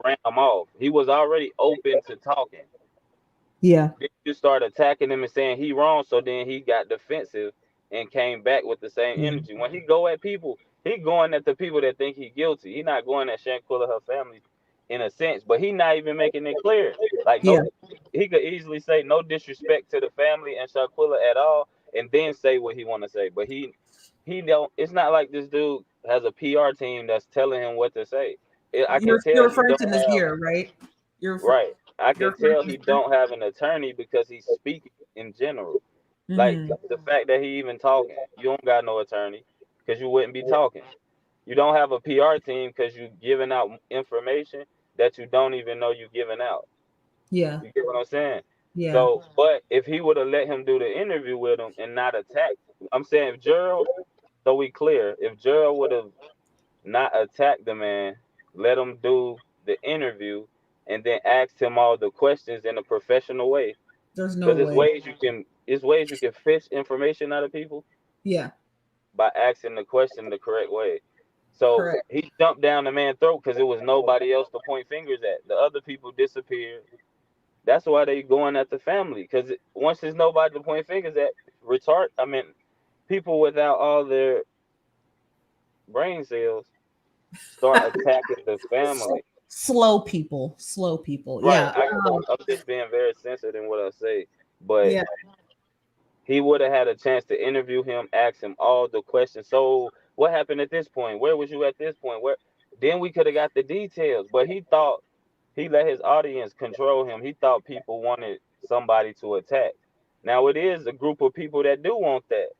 ran him off. He was already open to talking. Yeah. Then you start attacking him and saying he wrong, so then he got defensive and came back with the same Yeah. energy. When he go at people, he going at the people that think he guilty. He not going at Shanquella, her family, in a sense, but he not even making it clear. Like, Yeah. no, he could easily say no disrespect to the family and Shanquella at all, and then say what he want to say. But he don't. It's not like this dude has a PR team that's telling him what to say. I can You're tell he referring to don't have. Nazir, right? Right. I You're can referring tell to he Nazir? don't have an attorney because he's speaking in general. Like, Mm-hmm. the fact that he even talking, you don't got no attorney because you wouldn't be talking. You don't have a PR team because you giving out information that you don't even know you giving out. Yeah. You get what I'm saying? Yeah. So, but if he would have let him do the interview with him and not attack, I'm saying if Gerald, so we clear, if Gerald would have not attacked the man, let him do the interview, and then asked him all the questions in a professional way. There's no Because way. it's ways you can fish information out of people. Yeah. by asking the question the correct way. So Correct. he jumped down the man's throat because it was nobody else to point fingers at. The other people disappeared. That's why they going at the family, because once there's nobody to point fingers at, people without all their brain cells start attacking the family. Slow people. Slow people. Right. Yeah. I'm just being very sensitive in what I say, but Yeah. he would have had a chance to interview him, ask him all the questions. So what happened at this point? Where was you at this point? Where then we could have got the details. But he thought he let his audience control him. He thought people wanted somebody to attack. Now it is a group of people that do want that.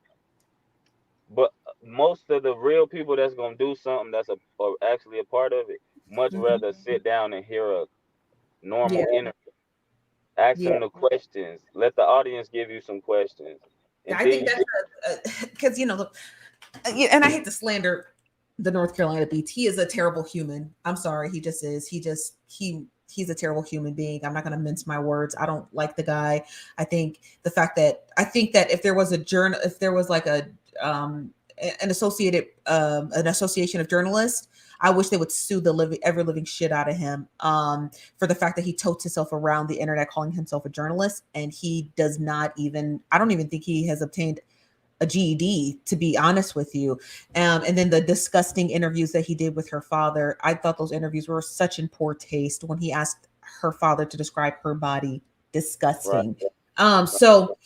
But most of the real people that's gonna do something that's actually a part of it, much Mhm. rather sit down and hear a Yeah. normal interview. Ask Yeah. them the questions. Let the audience give you some questions, and I then think you. that's because and I hate to slander the North Carolina Beats. He is a terrible human. I'm sorry, he just is. He's a terrible human being. I'm not going to mince my words. I don't like the guy. I think that if there was if there was like an association of journalists, I wish they would sue the ever living shit out of him for the fact that he totes himself around the internet calling himself a journalist, and he does not even. I don't even think he has obtained a GED, to be honest with you. And then the disgusting interviews that he did with her father, I thought those interviews were such in poor taste when he asked her father to describe her body. Right. Disgusting. So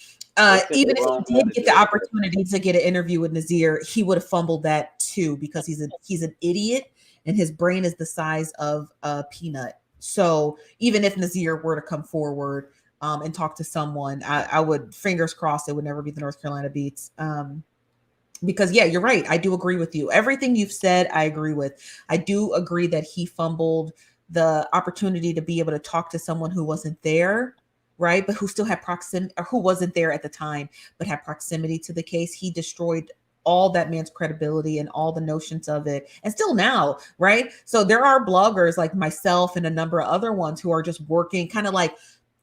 even if Wrong he did get the messages. opportunity to get an interview with Nazir, he would have fumbled that too, because he's an idiot and his brain is the size of a peanut. So even if Nazir were to come forward and talk to someone, I would, fingers crossed, it would never be the North Carolina Beats. Because yeah, you're right. I do agree with you. Everything you've said, I agree with. I do agree that he fumbled the opportunity to be able to talk to someone who wasn't there, right? But who still had proximity, or who wasn't there at the time, but had proximity to the case. He destroyed all that man's credibility and all the notions of it, and still now, right? So there are bloggers like myself and a number of other ones who are just working kind of like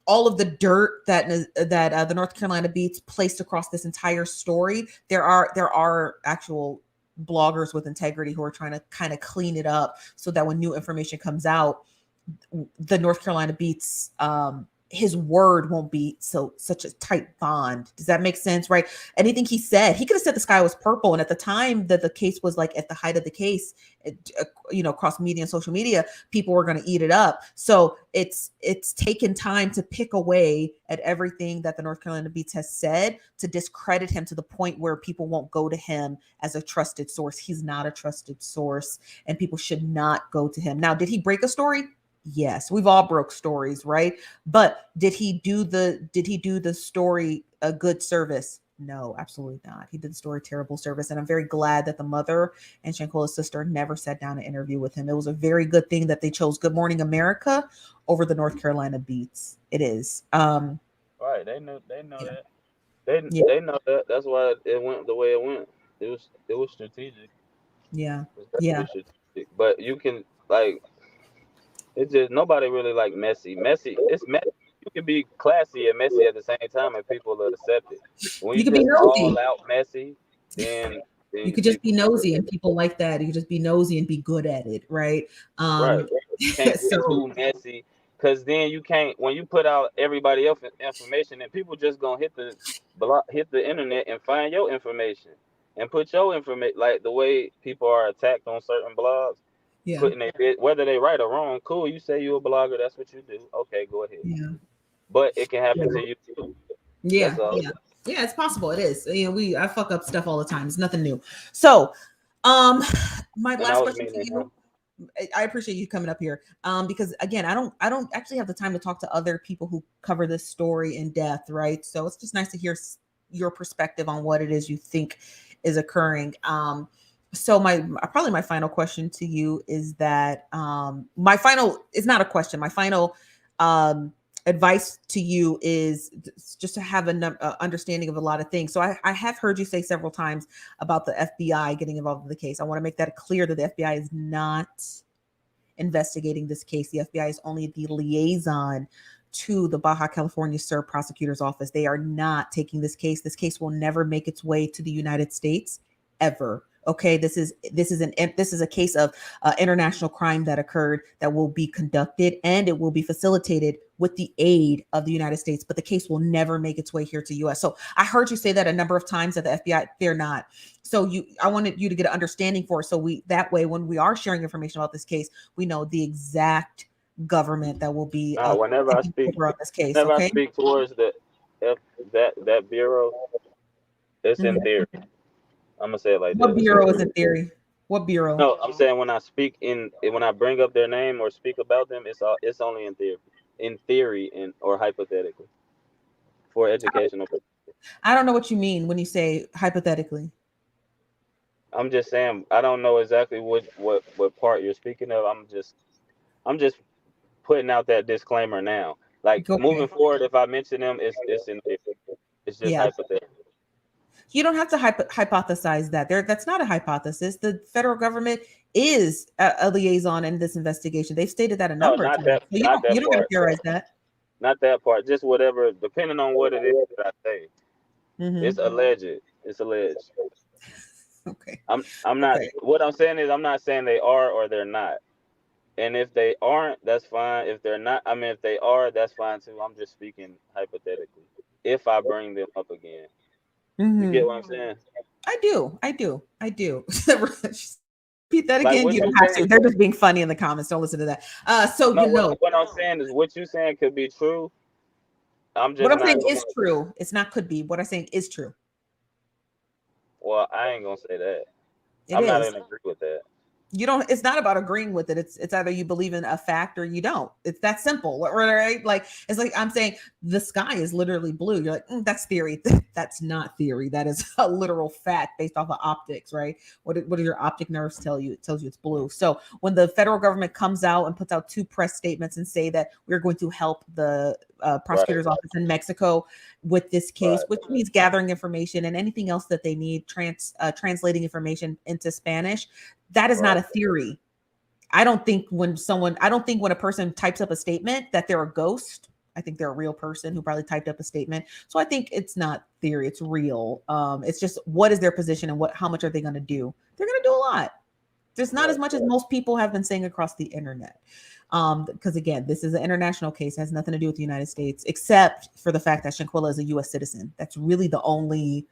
all of the dirt that the North Carolina Beats placed across this entire story. There are actual bloggers with integrity who are trying to kind of clean it up so that when new information comes out, the North Carolina Beats, his word won't be such a tight bond. Does that make sense? Right? Anything he said, he could have said the sky was purple, and at the time that the case was like at the height of the case, across media and social media, people were going to eat it up. So it's taken time to pick away at everything that the North Carolina Beats has said to discredit him to the point where people won't go to him as a trusted source. He's not a trusted source, and people should not go to him. Now, did he break a story? Yes, we've all broke stories, right? But did he do the story a good service? No, absolutely not. He did the story terrible service, and I'm very glad that the mother and Shanquella's sister never sat down and interview with him. It was a very good thing that they chose Good Morning America over the North Carolina Beats. It is. Right. They know Yeah. that. They Yeah. they know that. That's why it went the way it went. It was strategic. Yeah. It was Yeah. definitely strategic. But you can like it's just nobody really like messy. Messy. It's messy. You can be classy and messy at the same time, and people will accept it. When You you could be just nosy. all out messy, then You then could just people be nosy, and people like that. You could just be nosy and be good at it, right? right. You can't get So too messy because then you can't. When you put out everybody else's information, then people just gonna hit the internet and find your information and put your information like the way people are attacked on certain blogs. yeah, Putting whether they right or wrong, cool. You say you're a blogger, that's what you do. Okay, go ahead. yeah, But it can yeah, happen to you too. yeah, That's all. yeah. Yeah, it's possible. It is. I fuck up stuff all the time. It's nothing new. So, um, my And I last was question to meaning you. him. I appreciate you coming up here. Because again, I don't actually have the time to talk to other people who cover this story in depth, right? So it's just nice to hear your perspective on what it is you think is occurring. So probably my final question to you is that my final it's not a question. My final um advice to you is just to have an understanding of a lot of things. So I have heard you say several times about the FBI getting involved in the case. I want to make that clear that the FBI is not investigating this case. The FBI is only the liaison to the Baja California Sur Prosecutor's Office. They are not taking this case. This case will never make its way to the United States. ever. Okay, this is a case of international crime that occurred that will be conducted, and it will be facilitated with the aid of the United States, but the case will never make its way here to US. So I heard you say that a number of times that the FBI, they're not. So I wanted you to get an understanding for it. So that way, when we are sharing information about this case, we know the exact government that will be whenever I speak, over on this case. whenever Okay. I speak towards that bureau, it's in theory. I'm gonna say it like What that. bureau is in theory? What bureau? No, I'm saying when I bring up their name or speak about them, it's only in theory, or hypothetically, for educational purposes. I don't know what you mean when you say hypothetically. I'm just saying I don't know exactly what part you're speaking of. I'm just putting out that disclaimer now. Like moving forward, if I mention them, it's in theory. It's just hypothetical. You don't have to hypothesize that. That's not a hypothesis. The federal government is a liaison in this investigation. They've stated that a number of times. You don't got to theorize that. Not that part. Just whatever, depending on what it is that I say. It's alleged. It's alleged. Okay. I'm not. Okay. What I'm saying is, I'm not saying they are or they're not. And if they aren't, that's fine. If they're not, if they are, that's fine too. I'm just speaking hypothetically. If I bring them up again. You get what I'm saying? I do. Repeat that again. Like, you don't have to. They're just being funny in the comments. Don't listen to that. What I'm saying is what you're saying could be true. What I'm saying is true. It's not could be. What I'm saying is true. Well, I ain't gonna say that. I'm not gonna agree with that. You don't. It's not about agreeing with it. It's either you believe in a fact or you don't. It's that simple, right? Like it's like I'm saying the sky is literally blue. You're like, that's theory. That's not theory. That is a literal fact based off of optics, right? What do your optic nerves tell you? It tells you it's blue. So when the federal government comes out and puts out 2 press statements and say that we're going to help the prosecutor's office in Mexico with this case, which means gathering information and anything else that they need, translating information into Spanish. That is not a theory. I don't think when a person types up a statement that they're a ghost. I think they're a real person who probably typed up a statement. So I think it's not theory, it's real. It's just what is their position and how much are they going to do? They're going to do a lot. There's not as much as most people have been saying across the internet. Because again, this is an international case, it has nothing to do with the United States, except for the fact that Shanquella is a U.S. citizen. That's really the only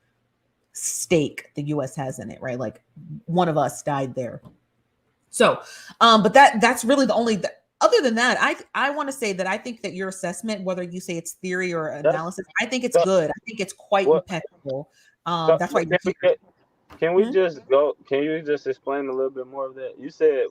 stake the U.S. has in it, right? Like one of us died there. So, but that's really the only. Other than that, I want to say that I think that your assessment, whether you say it's theory or analysis, I think it's good. I think it's quite impeccable. That's why. Can we just go? Can you just explain a little bit more of that? You said.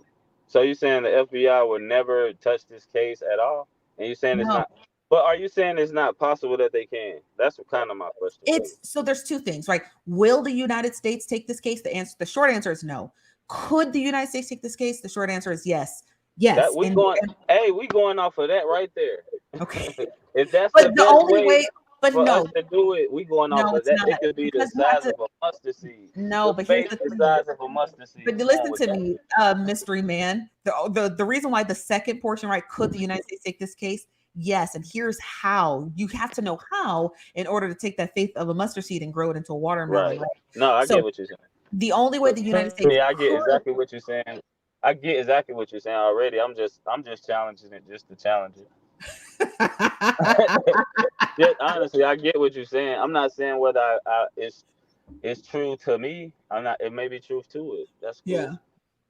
So you're saying the FBI would never touch this case at all? And you're saying it's not, but are you saying it's not possible that they can? That's kind of my question. So there's 2 things, right? Will the United States take this case? The short answer is no. Could the United States take this case? The short answer is yes. Yes. We going off of that right there. Okay. If that's the only way but for no, us to do it, we going off of that. It could be the size of a mustard seed. No, but here's the size of a mustard seed. But listen to me, mystery man. The reason why the second portion, right? Could the United States take this case? Yes, and here's how. You have to know how in order to take that faith of a mustard seed and grow it into a watermelon. Right. No, I get what you're saying. The only way the United States. Yeah, I get exactly what you're saying. I get exactly what you're saying already. I'm just challenging it just to challenge it. Yeah, honestly, I get what you're saying. I'm not saying whether it's true to me. It may be truth to it. That's cool. Yeah.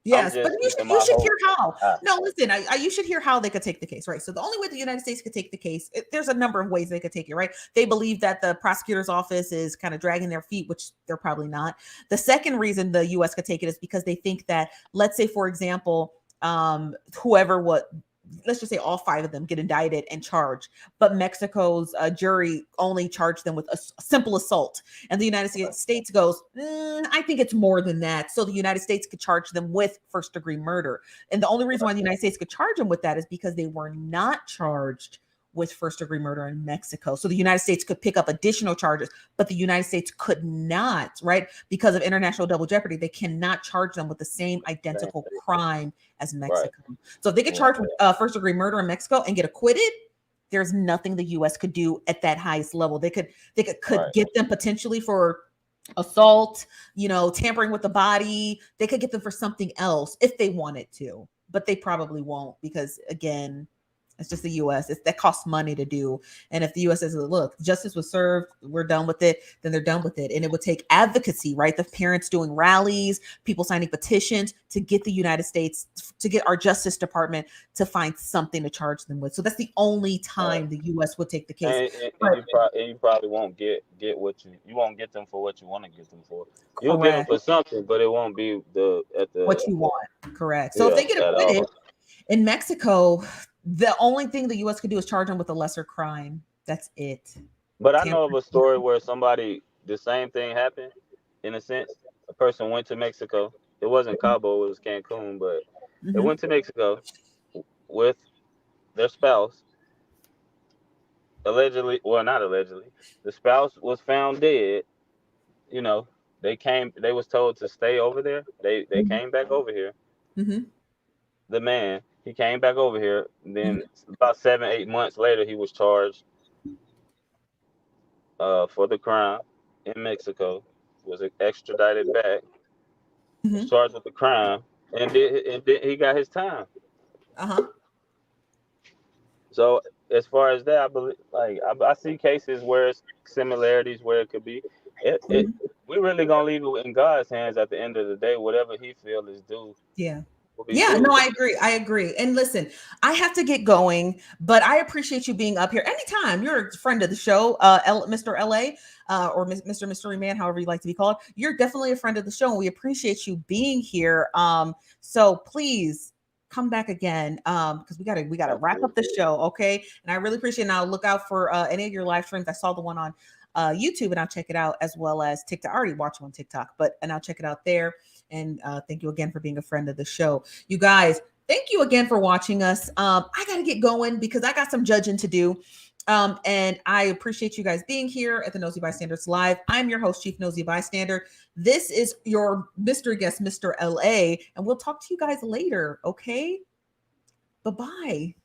Yes, but you should hear how. No, listen, you should hear how they could take the case, right? So the only way the United States could take the case, there's a number of ways they could take it, right? They believe that the prosecutor's office is kind of dragging their feet, which they're probably not. The second reason the U.S. could take it is because they think that, let's say, for example, let's just say all 5 of them get indicted and charged, but Mexico's jury only charged them with a simple assault. And the United States goes, I think it's more than that. So the United States could charge them with first-degree murder. And the only reason why the United States could charge them with that is because they were not charged with first-degree murder in Mexico. So the United States could pick up additional charges, but the United States could not, right? Because of international double jeopardy, they cannot charge them with the same identical crime as Mexico. Right. So if they get charged with first-degree murder in Mexico and get acquitted, there's nothing the U.S. could do at that highest level. They could get them potentially for assault, tampering with the body. They could get them for something else if they wanted to, but they probably won't because, again, it's just the U.S. That costs money to do. And if the U.S. says, look, justice was served, we're done with it, then they're done with it. And it would take advocacy, right? The parents doing rallies, people signing petitions to get the United States, to get our Justice Department to find something to charge them with. So that's the only time the U.S. would take the case. And you probably won't get what you won't get them for what you want to get them for. You'll get them Correct. for something, but it won't be What you want. Correct. So if they get at acquitted all. in Mexico, the only thing the U.S. could do is charge them with a lesser crime. That's it. But I know of a story where the same thing happened. In a sense, a person went to Mexico. It wasn't Cabo, it was Cancun, but they Mhm. went to Mexico with their spouse. Allegedly, well, not allegedly, the spouse was found dead. You know, they was told to stay over there. They Mhm. came back over here. Mhm. The man, he came back over here. Mhm. Then about 7, 8 months later, he was charged for the crime in Mexico. Was extradited back. Was Mhm. charged with the crime, and he got his time. Uh-huh. So as far as that, I believe, like I see cases where it's similarities where it could be. It Mhm. we really gonna leave it in God's hands at the end of the day. Whatever He feel is due Yeah. will be Yeah, no, due. I agree. I agree. And listen, I have to get going, but I appreciate you being up here anytime. You're a friend of the show, Mr. LA, or Mr. Mystery Man, however you like to be called. You're definitely a friend of the show, and we appreciate you being here. So please come back again, because we gotta wrap up Absolutely. the show, okay? And I really appreciate it. Now look out for any of your live streams. I saw the one on YouTube, and I'll check it out, as well as TikTok. I already watched one on TikTok, and I'll check it out there. And thank you again for being a friend of the show. You guys, thank you again for watching us. I got to get going because I got some judging to do. And I appreciate you guys being here at the Nosy Bystanders Live. I'm your host, Chief Nosy Bystander. This is your mystery guest, Mr. LA. And we'll talk to you guys later. Okay. Bye-bye.